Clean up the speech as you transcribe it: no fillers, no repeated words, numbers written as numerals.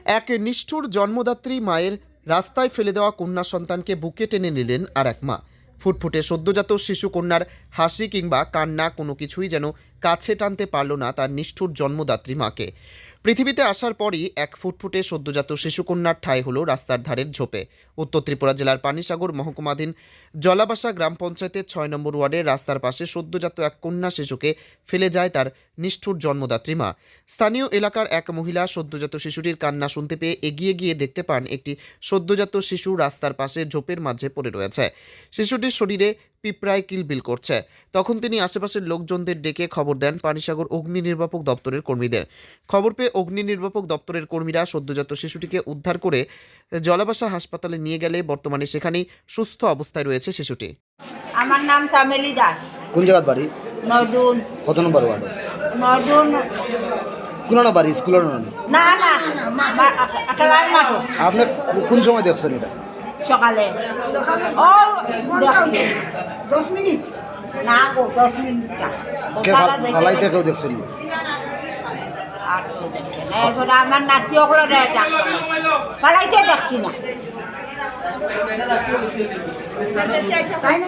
এক নিষ্ঠুর জন্মদাত্রী মায়ের রাস্তায় ফেলে দেওয়া কন্যা সন্তানকে বুকে টেনে নিলেন আর এক মা। ফুটফুটে সদ্যজাত শিশু কন্যার হাসি কিংবা কান্না কোনো কিছুই যেন কাছে টানতে পারল না তার নিষ্ঠুর জন্মদাত্রী মাকে। পৃথিবীতে আসার পরই এক ফুটফুটে সদ্যজাত শিশুকন্যার ঠাঁই হলো রাস্তার ধারের ঝোপে। উত্তর ত্রিপুরা জেলার পানিসাগর মহকুমাধীন জলাবাসা গ্রাম পঞ্চায়েতের ৬ নম্বর ওয়ার্ডের রাস্তার পাশে সদ্যজাত এক কন্যা শিশুকে ফেলে যায় তার নিষ্ঠুর জন্মদাত্রী মা। স্থানীয় এলাকার এক মহিলা সদ্যজাত শিশুটির কান্না শুনতে পেয়ে এগিয়ে গিয়ে দেখতে পান একটি সদ্যজাত শিশু রাস্তার পাশে ঝোপের মাঝে পড়ে রয়েছে। শিশুটির শরীরে পিঁপড়ায় কিলবিল করছে। তখন তিনি আশেপাশের লোকজনদের ডেকে খবর দেন পানিসাগর অগ্নি নির্বাপক দপ্তরের কর্মীদের। খবর পেয়ে অগ্নি নির্বাপক দপ্তরের কর্মীরা সদ্যজাত শিশুটিকে উদ্ধার করে জলাবাসা হাসপাতালে নিয়ে গেলে বর্তমানে সেখানেই সুস্থ অবস্থায় রয়েছে শিশুটি। আমার নাম চামেলি দাস। কোন জায়গার বাড়ি? নদুন। কত নম্বর ওয়ার্ড? নদুন। কোন না বাড়ি স্কুলের না? না না, খেলার মাঠ। আপনি কোন সময় দেখছেন এটা? সকালে ও দেখছি 10 মিনিট না গো 10 মিনিট না। কে ফালাইতে কেউ দেখছেন না? আর কেউ দেখছে না। এরপরে আমার নাতি ওগুলো পালাইতে দেখছি না। তাই না?